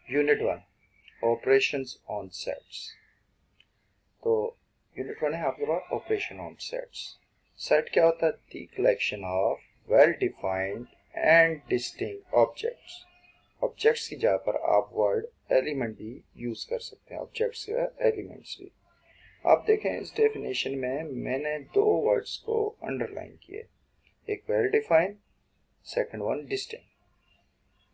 Unit 1 operations on sets. तो unit 1 है आपके पास ऑपरेशन ऑन सेट्स। सेट क्या होता है? The collection of well defined and distinct objects. Objects की जगह पर आप वर्ड एलिमेंट भी यूज कर सकते हैं, ऑब्जेक्ट्स या एलिमेंट्स भी। आप देखें इस डेफिनेशन में मैंने दो वर्ड्स को अंडरलाइन किए, एक well defined, second one distinct.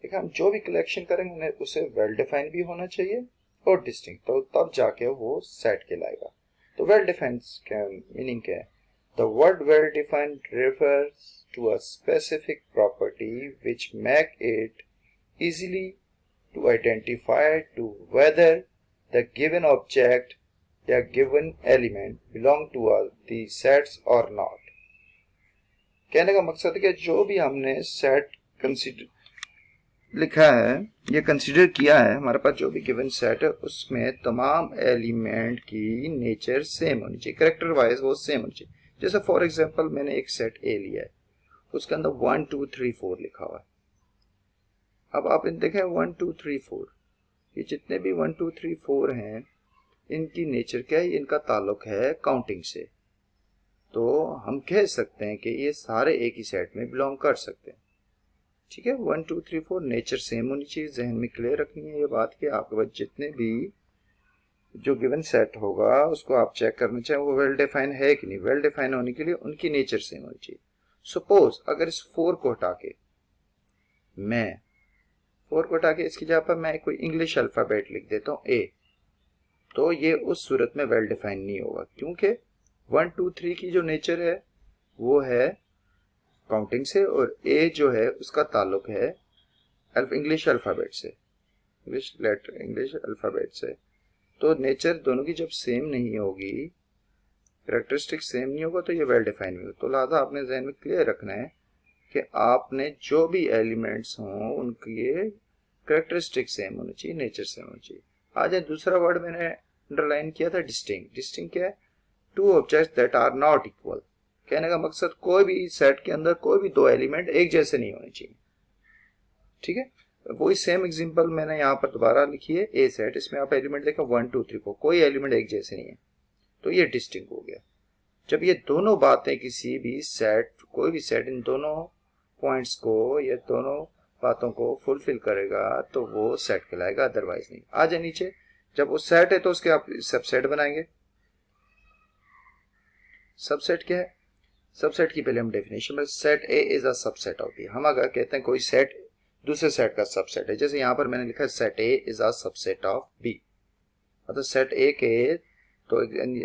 देखिए हम जो भी कलेक्शन करेंगे उसे वेल डिफाइंड भी होना चाहिए और डिस्टिंक्ट, तो तब जाके वो सेट कहलाएगा। तो वेल डिफाइंड क्या मीनिंग क्या है? The word well defined refers to a specific property which make it easily to identify to whether the given object या given element belong to the sets or not। कहने का मकसद है कि जो भी हमने सेट कंसीडर लिखा है या कंसीडर किया है, हमारे पास जो भी गिवन सेट है उसमें तमाम एलिमेंट की नेचर सेम होनी चाहिए, कैरेक्टर वाइज वो सेम होनी चाहिए। जैसे फॉर एग्जांपल मैंने एक सेट ए लिया है, उसके अंदर 1 2 3 4 लिखा हुआ है। अब आप देखें 1 2 3 4, ये जितने भी 1 2 3 4 हैं इनकी नेचर क्या है? इनका ताल्लुक है काउंटिंग से। तो हम कह सकते हैं कि ये सारे एक ही सेट में बिलोंग कर सकते हैं। ठीक है, 1 2 3 4 नेचर सेम होनी चाहिए। जहन में क्लियर रखनी है ये बात कि आपके पास जितने भी जो गिवन सेट होगा उसको आप चेक करना चाहिए वो वेल डिफाइन है कि नहीं। वेल डिफाइन होने के लिए उनकी नेचर सेम होनी चाहिए। सपोज अगर इस 4 को हटा के इसकी जगह पर मैं कोई इंग्लिश अल्फाबेट लिख देता हूँ ए, तो ये उस सूरत में वेल डिफाइन नहीं होगा, क्योंकि 1 2 3 की जो नेचर है वो है काउंटिंग से और ए जो है उसका ताल्लुक है इंग्लिश अल्फाबेट से, इंग्लिश अल्फाबेट से। तो नेचर दोनों की जब सेम नहीं होगी, कैरेक्टरिस्टिक सेम नहीं होगा, तो ये वेल डिफाइन नहीं होगा। तो लिहाजा आपने जहन में क्लियर रखना है कि आपने जो भी एलिमेंट्स हों उनकी कैरेक्टरिस्टिक सेम होनी चाहिए, नेचर सेम होनी चाहिए। आज दूसरा वर्ड मैंने अंडरलाइन किया था डिस्टिंक्ट। डिस्टिंक्ट क्या है? Two objects that are not equal. कहने का मकसद कोई भी सेट के अंदर कोई भी दो एलिमेंट एक जैसे नहीं होने चाहिए। ठीक है, वही सेम एग्जांपल मैंने यहाँ पर दोबारा लिखी है ए सेट, इसमें आप एलिमेंट देखो 1 2 3 4, कोई एलिमेंट एक जैसे नहीं है, तो ये डिस्टिंक्ट हो गया। जब ये दोनों बातें किसी भी सेट, कोई भी सेट इन दोनों पॉइंट्स को या दोनों बातों को फुलफिल करेगा तो वो सेट कहलाएगा, अदरवाइज नहीं। आ जाए नीचे, जब वो सेट है तो उसके आप सबसेट बनाएंगे। सबसेट क्या है? सबसेट की पहले हम डेफिनेशन में, set A is a subset of B. हम अगर कहते हैं कोई सेट दूसरे सेट का सबसेट है, जैसे यहां पर मैंने लिखा है set A is a subset of B, मतलब सेट ए के, तो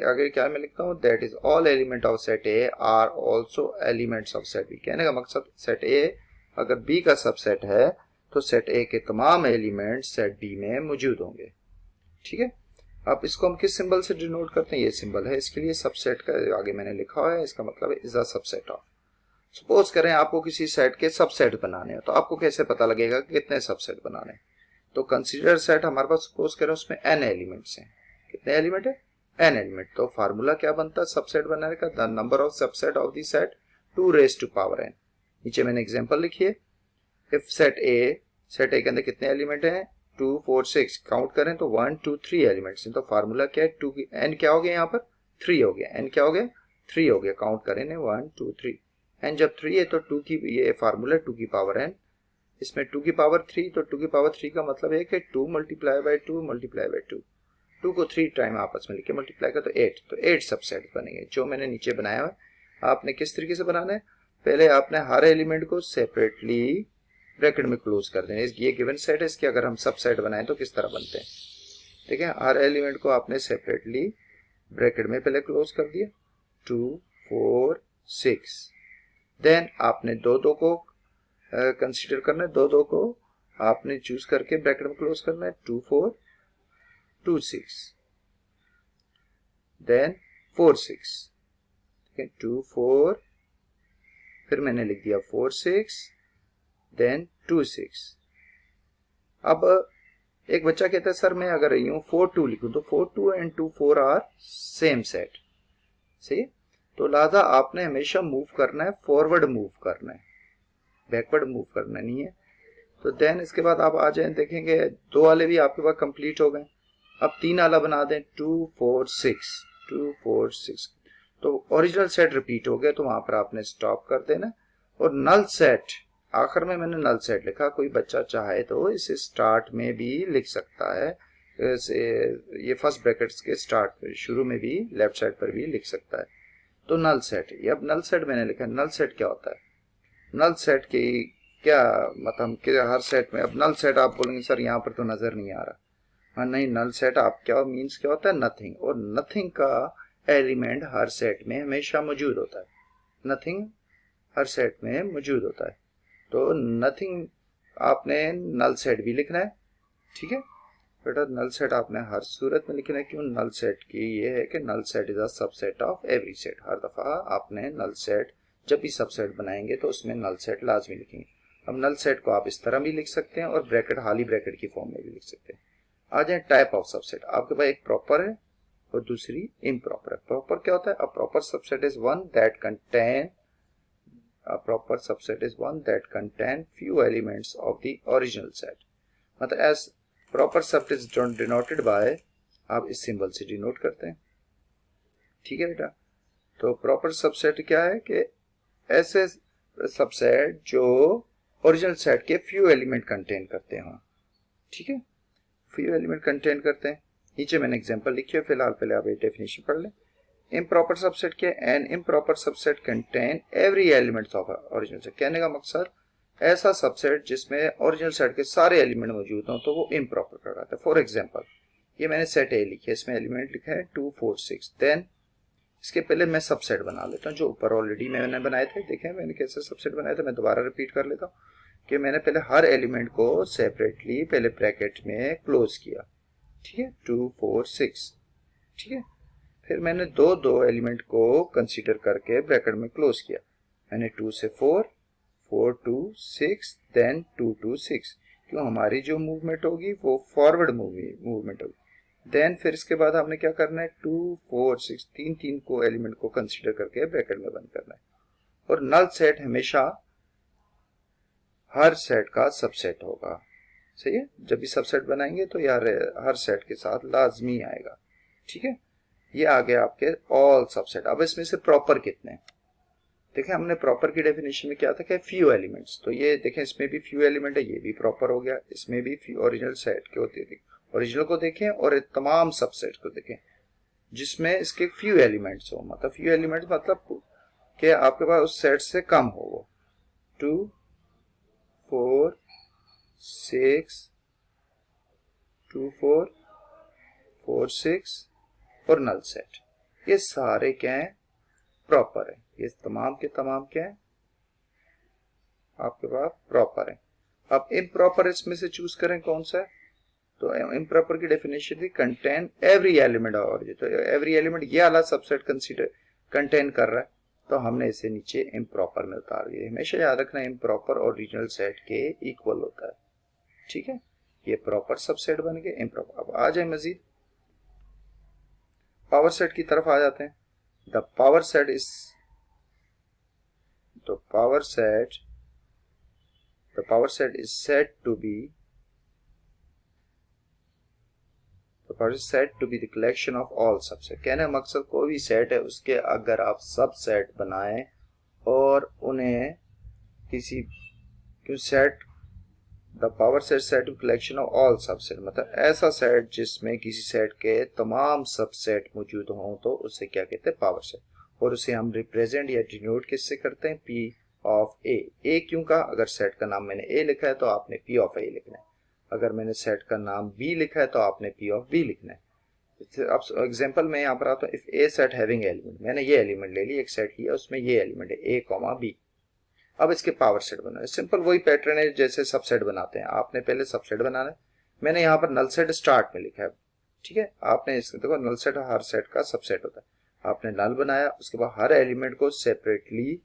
अगर क्या मैं लिखता हूं, that is all element of set A are also elements of set B. कहने का मकसद सेट ए अगर बी का सबसेट है तो सेट ए के तमाम एलिमेंट सेट बी में मौजूद होंगे। ठीक है, अब इसको हम किस सिंबल से डिनोट करते हैं? ये सिंबल है इसके लिए, सबसेट का आगे मैंने लिखा हुआ है, इसका मतलब है is a subset of. Suppose करें आपको किसी सेट के सबसेट बनाने हैं, तो आपको कैसे पता लगेगा कि कितने सबसेट बनाने हैं? तो कंसीडर सेट हमारे पास, सपोज करें उसमें n एलिमेंट्स हैं। कितने एलिमेंट है? n element. तो फार्मूला क्या बनता है सबसेट बनाने का? The number of subset of the set 2 raised to power n। नीचे मैंने एग्जांपल लिखी है, इफ सेट ए के अंदर कितने एलिमेंट हैं? 2 4 6, काउंट करें तो 1 2 3 एलिमेंट्स हैं। तो फार्मूला क्या है? 2 की n क्या हो गया यहाँ पर? 3 हो गया। n क्या हो गया? 3 हो गया। काउंट करें 1 2 3, n जब 3 है तो 2 की, ये फार्मूला 2 की पावर n, इसमें 2 की पावर 3, तो 2 की पावर 3 का मतलब है कि 2 मल्टीप्लाई बाय 2 मल्टीप्लाई बाय 2, 2 को 3 टाइम आपस में लिखे मल्टीप्लाई का, तो 8, तो 8 सबसेट बनेंगे जो मैंने नीचे बनाया हुआ है। आपने किस तरीके से बनाना है? पहले आपने हर एलिमेंट को सेपरेटली ब्रैकेट में क्लोज कर देना। ये गिवन सेट है, इसके अगर हम सबसेट बनाएं तो किस तरह बनते हैं? ठीक है, हर एलिमेंट को आपने सेपरेटली ब्रैकेट में पहले क्लोज कर दिया, 2 4 6, देन आपने दो दो को कंसीडर करना है, दो दो को आपने चूज करके ब्रैकेट में क्लोज करना है, 2 4 2 6, देन 4 6, ठीक है, 2 4, फिर मैंने लिख दिया 4 6, देन 2 6। अब एक बच्चा कहता है सर मैं अगर यूं 4 2 लिखूं तो 4 2 एंड 2 4 आर सेम सेट। सही है, तो लिहाजा आपने हमेशा मूव करना है, फॉरवर्ड मूव करना है, बैकवर्ड मूव करना नहीं है। तो देन इसके बाद आप आ जाए, देखेंगे 2 वाले भी आपके पास कंप्लीट हो गए। अब 3 वाला बना दें 2 4 6 2 4 6, तो ओरिजिनल सेट रिपीट हो गया, तो वहां पर आपने स्टॉप कर देना। और नल सेट आखिर में मैंने नल सेट लिखा, कोई बच्चा चाहे तो इसे स्टार्ट में भी लिख सकता है, ये फर्स्ट ब्रैकेट्स के स्टार्ट शुरू में भी लेफ्ट साइड पर भी लिख सकता है। तो नल सेट, ये अब नल सेट मैंने लिखा। नल सेट क्या होता है? नल सेट की क्या मतलब कि हर सेट में, अब नल सेट आप बोलेंगे सर यहाँ पर तो नजर नहीं आ रहा। हाँ नहीं, नल सेट आप क्या मीन्स क्या होता है? नथिंग। और नथिंग का एलिमेंट हर सेट में हमेशा मौजूद होता है। नथिंग हर सेट में मौजूद होता है, तो नथिंग आपने नल सेट भी लिखना है। ठीक है बेटा, नल सेट आपने हर सूरत में लिखना है। क्यों? नल सेट की ये है कि null set is a subset of every set. हर दफा आपने नल सेट जब भी सबसेट बनाएंगे तो उसमें नल सेट लाजमी लिखेंगे। अब नल सेट को आप इस तरह भी लिख सकते हैं और ब्रैकेट खाली ब्रैकेट की फॉर्म में भी लिख सकते हैं। आ जाए टाइप ऑफ सबसेट। आपके पास एक प्रॉपर है और दूसरी इम्प्रॉपर है। प्रॉपर क्या होता है? A proper subset is one that contain A proper subset is one that contain few elements of the original set. मतलब as proper subset is denoted by, आप इस सिंबल से डिनोट करते हैं। ठीक है बेटा, तो प्रॉपर सबसेट क्या है कि ऐसे सबसेट जो ओरिजिनल सेट के फ्यू एलिमेंट कंटेन करते हैं। ठीक है, फ्यू एलिमेंट कंटेन करते हैं। नीचे मैंने एग्जांपल लिखी है, फिलहाल पहले आप ये डेफिनेशन पढ़ लें। इम्प्रॉपर सबसेट के an improper subset contain every elements of original set. कहने का मकसद ऐसा सबसेट जिसमें ओरिजिनल सेट के सारे एलिमेंट मौजूद हों तो वो इम्प्रॉपर कहलाता है। फॉर एग्जांपल ये मैंने सेट ए लिखी है, इसमें एलिमेंट लिखा है 2 4 6। देन इसके पहले मैं सबसेट बना लेता हूँ जो ऊपर ऑलरेडी मैंने बनाए थे। देखें मैंने कैसे सबसेट बनाए थे, मैं दोबारा रिपीट कर लेता हूँ कि मैंने पहले हर एलिमेंट को सेपरेटली पहले ब्रैकेट में क्लोज किया। ठीक है, 2 4 6। ठीक है, फिर मैंने दो एलिमेंट को कंसीडर करके ब्रैकेट में क्लोज किया। मैंने 2 से 4 4 2 6 देन 2 2 6। क्यों? हमारी जो मूवमेंट होगी वो फॉरवर्ड मूवमेंट होगी। देन फिर इसके बाद हमने क्या करना है? 2 4 6 तीन को एलिमेंट को कंसीडर करके ब्रैकेट में बंद करना है। और नल सेट हमेशा हर सेट का सबसेट होगा। सही है, जब भी सबसेट बनाएंगे तो यार हर सेट के साथ लाजमी आएगा। ठीक है, ये आ गया आपके ऑल सबसेट। अब इसमें से प्रॉपर कितने? देखें हमने प्रॉपर की डेफिनेशन में क्या था कि फ्यू एलिमेंट्स, तो ये देखें इसमें भी फ्यू एलिमेंट है, ये भी प्रॉपर हो गया। इसमें भी ओरिजिनल सेट के होते हैं, ओरिजिनल को देखें और तमाम सबसेट को देखें जिसमें इसके फ्यू एलिमेंट्स हो। मतलब फ्यू एलिमेंट्स मतलब कि आपके पास उस सेट से कम हो वो 2 4 6 2 4 4 6 और नल सेट, ये सारे क्या है? प्रॉपर है। ये तमाम के तमाम क्या है? आपके पास प्रॉपर है। अब इम्प्रॉपर इसमें से चूज करें कौन सा है? तो इम्प्रॉपर की डेफिनेशन थी contain every element of origin. तो एवरी एलिमेंट ये वाला सबसेट कंसीडर कंटेन कर रहा है, तो हमने इसे नीचे इम्प्रॉपर में उतार दिया। हमेशा याद रखना इम्प्रॉपर ओरिजिनल सेट के इक्वल होता है। ठीक है, ये प्रॉपर सबसेट बन गए इम्प्रॉपर। अब आ जाए मजीद पावर सेट की तरफ आ जाते हैं। The power set is said to be the collection of all subset। कहने का मकसद कोई भी सेट है उसके अगर आप सब सेट बनाएं और उन्हें किसी set, the power set collection of all subset, मतलब ऐसा सेट जिसमें किसी सेट के तमाम सबसेट मौजूद हों तो उसे क्या कहते हैं? Power set. और उसे हम रिप्रेजेंट या डिनोट किससे करते हैं? पी ऑफ ए। ए क्यों कहा? अगर सेट का नाम मैंने ए लिखा है तो आपने पी ऑफ ए लिखना है। अगर मैंने सेट का नाम बी लिखा है तो आपने पी ऑफ बी लिखना है। अब एग्जांपल में यहाँ पर आता हूँ, if A set having element, मैंने ये एलिमेंट ले ली, एक सेट लिया उसमें ये एलिमेंट है ए कॉमा बी। अब इसके पावर सेट बनाए, सिंपल वही पैटर्न है जैसे सबसेट बनाते हैं। आपने पहले सबसेट बनाना है, मैंने यहाँ पर नल सेट स्टार्ट में लिखा है। ठीक है, आपने इसको देखो नल सेट हर सेट का सबसेट होता है। आपने नल बनाया, उसके बाद हर एलिमेंट को सेपरेटली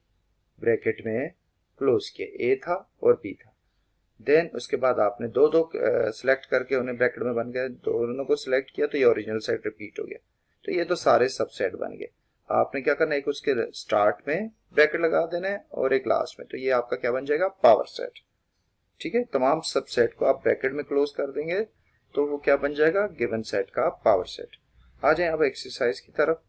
ब्रैकेट में क्लोज किया, ए था और बी था। देन उसके बाद आपने दो सिलेक्ट करके उन्हें ब्रैकेट में बन गए, दोनों को सिलेक्ट किया तो ये ओरिजिनल सेट रिपीट हो गया। तो ये तो सारे सबसेट बन गए। आपने क्या करना है, एक उसके स्टार्ट में ब्रैकेट लगा देना है और एक लास्ट में, तो ये आपका क्या बन जाएगा? Power set. ठीक है, तमाम सबसेट को आप ब्रैकेट में क्लोज कर देंगे तो वो क्या बन जाएगा, गिवन सेट का पावर सेट। आ जाए अब एक्सरसाइज की तरफ।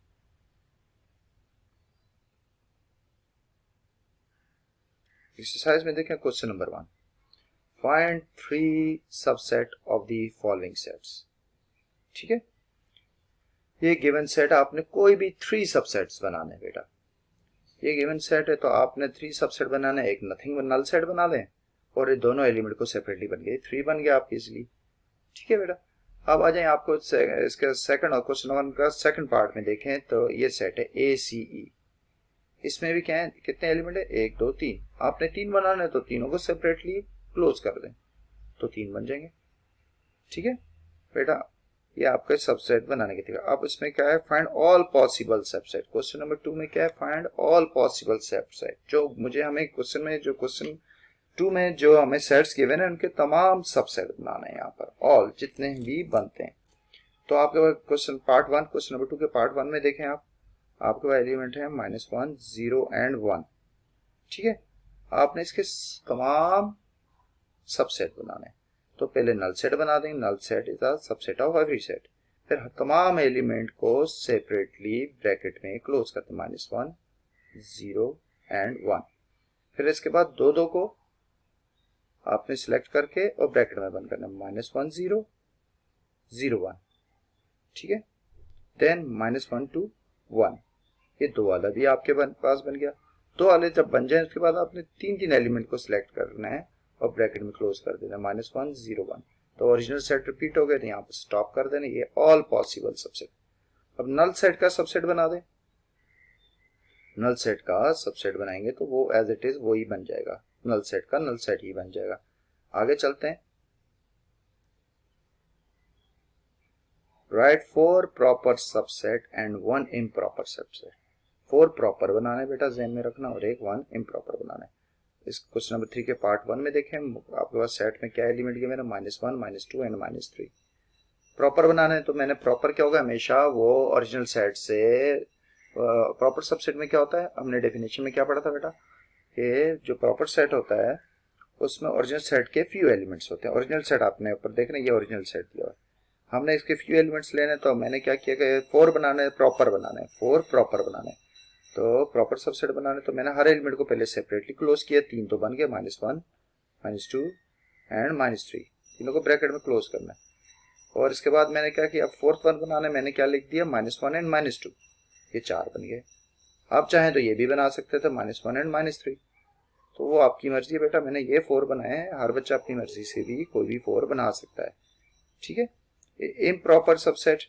एक्सरसाइज में देखें question number 1, find 3 subset of the following sets. ठीक है, ये गिवन सेट आपने कोई भी 3 सबसेट्स बनाने बेटा। ये गिवन सेट है तो आपने 3 सबसेट बनाना है, एक नथिंग नल सेट बना लें और ये दोनों एलिमेंट को सेपरेटली बन गए, 3 बन गया आपके इजिली। ठीक है बेटा, अब आ जाए आपको इसके सेकंड और क्वेश्चन 1 का सेकंड पार्ट में देखें तो ये सेट है ACE। इसमें भी क्या है, कितने एलिमेंट है, 1 2 3। आपने 3 बनाना है तो तीनों को सेपरेटली क्लोज कर दें तो 3 बन जाएंगे। ठीक है बेटा, ये आपका सबसेट बनाने की तरीका। अब इसमें क्या है, find all possible subset. Question number 2 में क्या है, फाइंड ऑल पॉसिबल सबसेट। जो मुझे हमें क्वेश्चन में जो क्वेश्चन 2 में जो हमें सेट्स गिवन है उनके तमाम सबसेट बनाना है यहाँ पर, ऑल जितने भी बनते हैं। तो आपके पास क्वेश्चन पार्ट 1, क्वेश्चन नंबर 2 के पार्ट 1 में देखें आपके पास एलिमेंट है -1 0 एंड 1। ठीक है, आपने इसके तमाम सबसेट बनाने हैं तो पहले नल सेट बना देंगे, null set is a subset of every set. फिर तमाम एलिमेंट को सेपरेटली ब्रैकेट में क्लोज करते हैं, -1 0 एंड 1। फिर इसके बाद दो को आपने सिलेक्ट करके और ब्रैकेट में बंद करना, -1 0 0 1। ठीक है, देन -1 2 1। ये 2 वाला भी आपके पास बन गया। 2 वाले जब बन जाए उसके बाद आपने 3 एलिमेंट को सिलेक्ट करना है और ब्रैकेट में क्लोज कर देना, -1 0 1। तो ओरिजिनल सेट रिपीट हो गए तो यहाँ पर स्टॉप कर देना। ये ऑल पॉसिबल सबसेट। अब नल सेट का सबसेट बना दें। नल सेट का सबसेट बनाएंगे तो वो एज इट इज वो ही बन जाएगा, नल सेट का नल सेट ही बन जाएगा। आगे चलते हैं। Right 4 proper subset and 1 improper subset. 4 proper बनाना है बेटा, ज़हन में रखना, और एक 1 इम्प्रॉपर बनाना है। इस क्वेश्चन नंबर 3 के पार्ट 1 में देखें आपके पास सेट में क्या एलिमेंट गिवन है, -1 -2 एंड -3। प्रॉपर बनाना है तो मैंने प्रॉपर क्या होगा, हमेशा वो ओरिजिनल सेट से प्रॉपर सबसेट में क्या होता है, हमने डेफिनेशन में क्या पढ़ा था बेटा कि जो प्रॉपर सेट होता है उसमें ओरिजिनल सेट के फ्यू एलिमेंट्स होते हैं। ओरिजिनल सेट आपने ऊपर देखना, ये ओरिजिनल सेट दिया हुआ है, हमने इसके फ्यू एलिमेंट्स लेने तो मैंने क्या किया कि 4 बनाना है, प्रॉपर बनाना है, 4 प्रॉपर बनाना है। तो प्रॉपर सबसेट बनाने तो मैंने हर एलिमेंट को पहले सेपरेटली क्लोज किया, 3 तो बन गए, -1 -2 एंड -3। तीनों को ब्रैकेट में क्लोज करना है। और इसके बाद मैंने क्या किया, 4th वन बनाने मैंने क्या लिख दिया, -1 एंड -2। ये 4 बन गए। आप चाहें तो ये भी बना सकते थे, -1 एंड -3। तो वो आपकी मर्जी है बेटा, मैंने ये 4 बनाए हैं, हर बच्चा अपनी मर्जी से भी कोई भी 4 बना सकता है। ठीक है, इम्प्रॉपर सबसेट,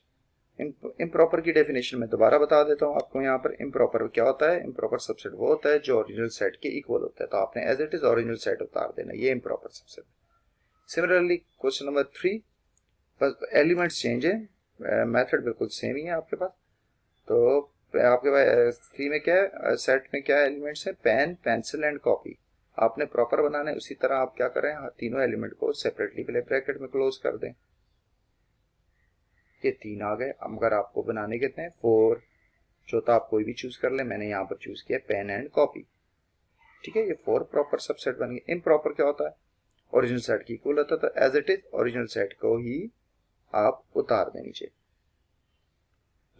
इम्प्रॉपर की डेफिनेशन में दोबारा बता देता हूँ आपको। यहाँ पर इम्प्रॉपर क्या होता है, इम्प्रॉपर सबसेट वो होता है जो ओरिजिनल सेट के इक्वल होता है, तो आपने as it is original set उतार देना, ये improper subset. Similarly question number 3, बस एलिमेंट्स चेंज है, मेथड बिल्कुल सेम ही है आपके पास। तो आपके पास 3 में क्या है, सेट में क्या एलिमेंट्स है, पेन पेंसिल एंड कॉपी। आपने प्रॉपर बनाना है, उसी तरह आप क्या करें, तीनों एलिमेंट को सेपरेटली पहले ब्रैकेट में क्लोज कर दें। ये 3 आ गए। अगर आपको बनाने कितने हैं, 4, चौथा आप कोई भी चूज कर ले, मैंने यहाँ पर चूज किया पेन एंड कॉपी। ठीक है, ये 4 प्रॉपर सबसेट बन गए। इम्प्रॉपर क्या होता है, ओरिजिनल सेट की इक्वल होता है, तो as it is original set को ही आप उतार दें नीचे।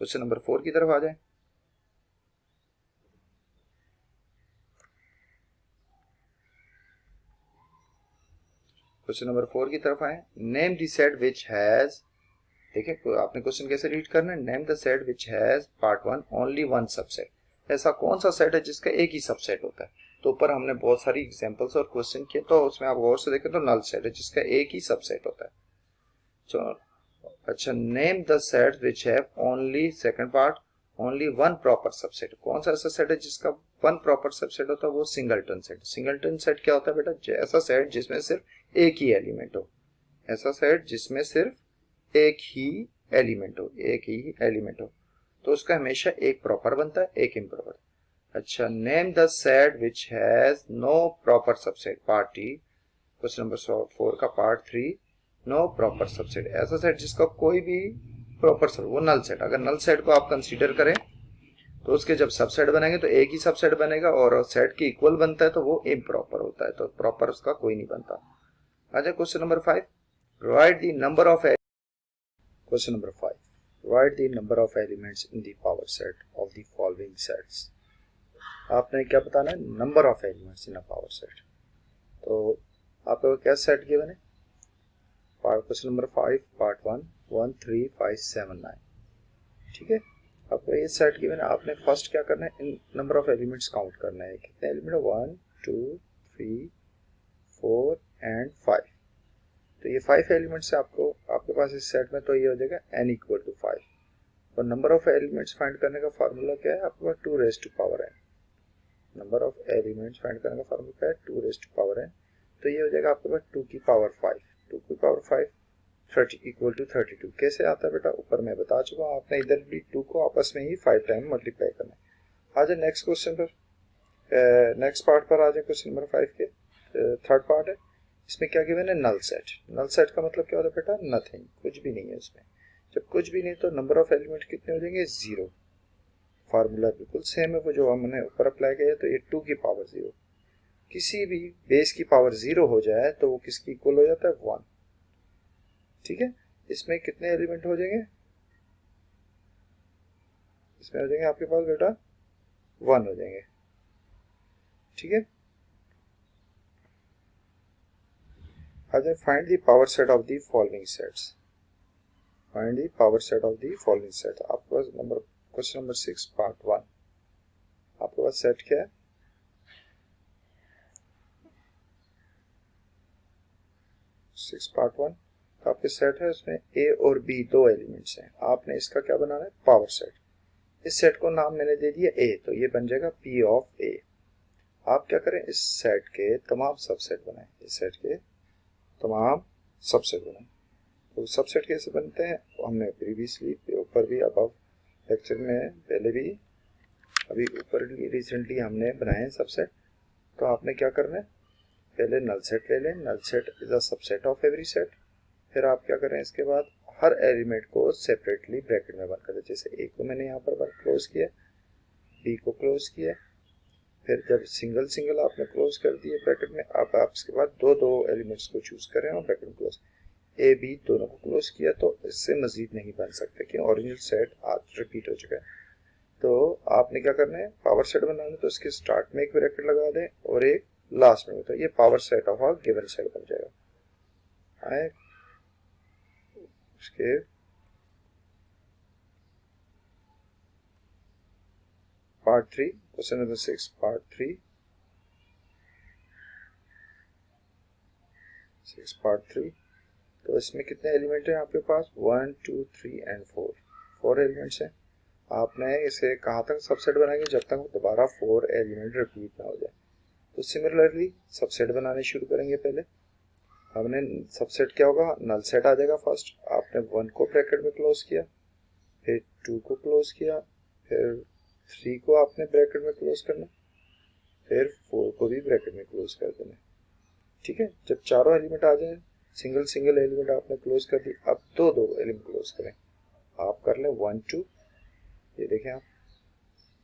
क्वेश्चन नंबर 4 की तरफ आ जाए। क्वेश्चन नंबर 4 की तरफ आए। Name the set which has, देखिए आपने क्वेश्चन कैसे रीड करना है, name the set which has part 1 only 1 subset. ऐसा कौन सा सेट है जिसका एक ही सबसेट होता है। तो ऊपर हमने बहुत सारी एग्जांपल्स और क्वेश्चन किए, तो उसमें आप गौर से देखें तो नल सेट है जिसका एक ही सबसेट होता है। चलो अच्छा, name the set which have only, second part, only 1 proper subset. कौन सा ऐसा सेट है जिसका 1 प्रॉपर सबसेट होता है, वो सिंगलटन सेट। सिंगलटन सेट क्या होता है बेटा, ऐसा सेट जिसमें सिर्फ एक ही एलिमेंट हो, ऐसा सेट जिसमें सिर्फ एक ही एलिमेंट हो, एक ही एलिमेंट हो, तो उसका हमेशा एक प्रॉपर बनता है, एक इम्प्रॉपर। अच्छा, name the set which has no proper subset, part T. Question number 4 का पार्ट 3, नो प्रॉपर सबसेट। ऐसा सेट जिसका कोई भी प्रॉपर सब, वो नल सेट। अगर नल सेट को आप कंसीडर करें तो उसके जब सबसेट बनेंगे तो एक ही सबसेट बनेगा, और सेट की इक्वल बनता है तो वो इम्प्रॉपर होता है, तो प्रॉपर उसका कोई नहीं बनता। अच्छा question number 5, right the number of, question number 5, right the number of elements in the power set of the following sets. आपने क्या बताना है, number of elements in a power set. तो आपको क्या सेट गिवन है, क्वेश्चन नंबर 5 पार्ट 1 1 3 5 7 9, ठीक है। आपको ये सेट गिवन है, आपने फर्स्ट क्या करना है, इन नंबर ऑफ एलिमेंट्स काउंट करना है, कितने एलिमेंट है, 1 2 3 4 एंड 5। तो ये 5 एलिमेंट्स है आपको, आपके पास इस सेट में, तो ये हो जाएगा n इक्वल टू 5। और नंबर ऑफ एलिमेंट्स फाइंड करने का फार्मूला क्या है, आपके पास 2 raise to power n। Number of elements find करने का फार्मूला क्या है, 2 रेज़ टू पावर n। तो ये हो जाएगा आपके पास 2 की पावर 5, 2 की पावर 5 30 इक्वल टू 32। कैसे आता है बेटा, ऊपर मैं बता चुका हूँ, आपने इधर भी 2 को आपस में ही 5 टाइम मल्टीप्लाई करना है। आ जाए नेक्स्ट क्वेश्चन पर, नेक्स्ट पार्ट पर आ जाए, क्वेश्चन नंबर 5 के थर्ड पार्ट है। इसमें क्या गिवन है, नल सेट। नल सेट का मतलब क्या होता है बेटा, नथिंग, कुछ भी नहीं है उसमें। जब कुछ भी नहीं तो नंबर ऑफ एलिमेंट कितने हो जाएंगे, 0। फार्मूला बिल्कुल सेम है वो जो हमने ऊपर अप्लाई किया है। तो ये 2 की पावर 0, किसी भी बेस की पावर 0 हो जाए तो वो किसकी इक्वल हो जाता है, 1, ठीक है। इसमें कितने एलिमेंट हो जाएंगे, इसमें हो जाएंगे आपके पास बेटा 1 हो जाएंगे, ठीक है। Then find the power set of the following sets. Find the power set of the following set. आपके पास नंबर, क्वेश्चन नंबर 6 पार्ट 1, आपके पास सेट क्या है, 6 पार्ट 1। तो आपके सेट है, उसमें a और b 2 एलिमेंट्स हैं। आपने इसका क्या बनाना है, पावर सेट। इस सेट को नाम मैंने दे दिया a, तो ये बन जाएगा p ऑफ a। आप क्या करें, इस सेट के तमाम सबसेट बनाएं, इस सेट के तमाम सबसेट बनाएं। तो सबसेट कैसे बनते हैं, हमने प्रीवियसली ऊपर भी अब लेक्चर में पहले भी अभी ऊपर रिसेंटली हमने बनाए सबसेट। तो आपने क्या करना है, पहले नल सेट ले लें, null set is a subset of every set. फिर आप क्या करें, इसके बाद हर एलिमेंट को सेपरेटली ब्रैकेट में बंद कर दें। जैसे ए को मैंने यहाँ पर क्लोज किया, बी को क्लोज किया, फिर जब सिंगल सिंगल आपने क्लोज कर दिए ब्रैकेट में, अब आप इसके बाद दो दो एलिमेंट्स को चूज करें और ब्रैकेट में क्लोज, ए बी दोनों को क्लोज किया। तो इससे मजीद नहीं बन सकते कि ओरिजिनल सेट आज रिपीट हो चुका है। तो आपने क्या करना है, पावर सेट बनाना है, तो इसके स्टार्ट में एक ब्रैकेट लगा दें और एक लास्ट में, तो ये power set of a given set बन जाएगा। आए उसके part 3, question number 6 part 3, 6 part 3। तो इसमें कितने एलिमेंट हैं आपके पास, 1 2 3 एंड 4 एलिमेंट्स हैं। आपने इसे कहाँ तक सबसेट बनाएंगे, जब तक दोबारा 4 एलिमेंट रिपीट ना हो जाए। तो सिमिलरली सबसेट बनाने शुरू करेंगे। पहले हमने सबसेट क्या होगा, नल सेट आ जाएगा। फर्स्ट आपने 1 को ब्रैकेट में क्लोज किया, फिर 2 को क्लोज किया, फिर 3 को आपने ब्रैकेट में क्लोज करना, फिर 4 को भी ब्रैकेट में क्लोज कर देना, ठीक है। जब चारों एलिमेंट आ जाए, सिंगल सिंगल एलिमेंट आपने क्लोज कर दी, अब दो दो एलिमेंट क्लोज करें। आप कर लें 1 2, ये देखें आप,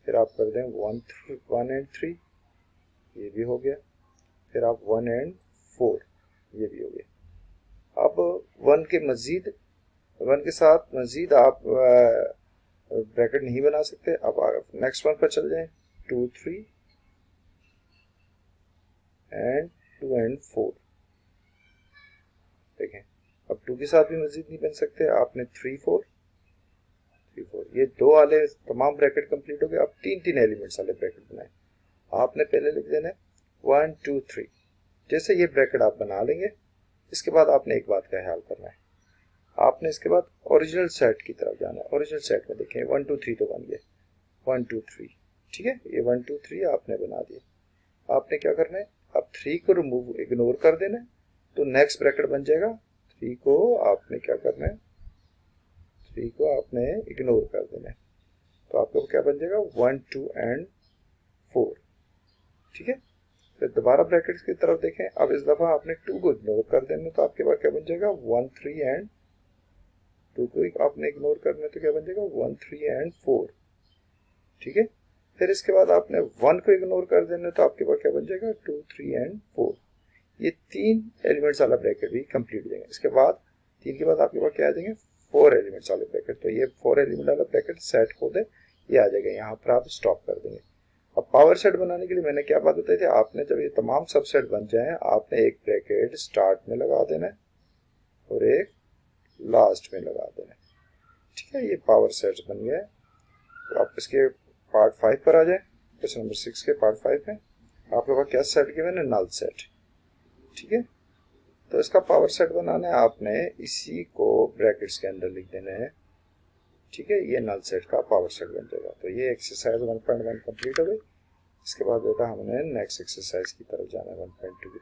फिर आप कर दें 1 एंड 3, ये भी हो गया। फिर आप 1 एंड 4, ये भी हो गया। अब 1 के मजीद, 1 के साथ मजीद आप ब्रैकेट नहीं बना सकते। अब नेक्स्ट वन पर चल जाएं, 2 3 एंड 2 एंड 4, देखें अब 2 के साथ भी मजीद नहीं बन सकते। आपने 3 4, ये 2 वाले तमाम ब्रैकेट कंप्लीट हो गए। अब 3 3 एलिमेंट्स वाले ब्रैकेट बनाए। आपने पहले लिख देना 1 2 3। जैसे ये ब्रैकेट आप बना लेंगे, इसके बाद आपने एक बात का ख्याल करना है, आपने इसके बाद ओरिजिनल सेट की तरफ जाना है। ओरिजिनल सेट में देखें 1 2 3 तो बन गए, 1 2 3, ठीक है। ये 1 2 3 आपने बना दिया। आपने क्या करना है, अब 3 को रिमूव इग्नोर कर देना है, तो नेक्स्ट ब्रैकेट बन जाएगा। 3 को आपने क्या करना है, 3 को आपने इग्नोर कर देना है, तो आपको क्या बन जाएगा 1 2 एंड 4, ठीक है। फिर दोबारा ब्रैकेट्स की तरफ देखें। अब इस दफा आपने 2 को इग्नोर कर देना, तो आपके पास क्या बन जाएगा 1 3 एंड 2 को आपने इग्नोर करना है, तो क्या बन जाएगा 1 3 एंड 4, ठीक है। फिर इसके बाद आपने 1 को इग्नोर कर देना, तो आपके पास क्या बन जाएगा 2 3 एंड 4। ये 3 एलिमेंट्स वाला ब्रैकेट भी कंप्लीट हो जाएगा। इसके बाद 3 के बाद आपके पास क्या आ जाएंगे, 4 एलिमेंट्स वाले ब्रैकेट। तो ये 4 एलिमेंट वाला ब्रैकेट सेट हो दे, ये आ जाएगा, यहाँ पर आप स्टॉप कर देंगे। अब पावर सेट बनाने के लिए मैंने क्या बात बताई थी, आपने जब ये तमाम सबसेट बन जाए आपने एक ब्रैकेट स्टार्ट में लगा देना है और एक लास्ट में लगा देना है। ठीक है, ये पावर सेट बन गया है। तो आप इसके पार्ट 5 पर आ जाए, क्वेश्चन नंबर 6 के पार्ट 5 में आपके पास क्या सेट गिवन है, नल सेट। ठीक है, तो इसका पावर सेट बनाना है, आपने इसी को ब्रैकेट्स के अंदर लिख देना है। ठीक है, ये नल सेट का पावर सेट बन जाएगा। तो ये एक्सरसाइज 1.1 कंप्लीट हो गई। इसके बाद बेटा हमने नेक्स्ट एक्सरसाइज की तरफ जाना है 1.2 की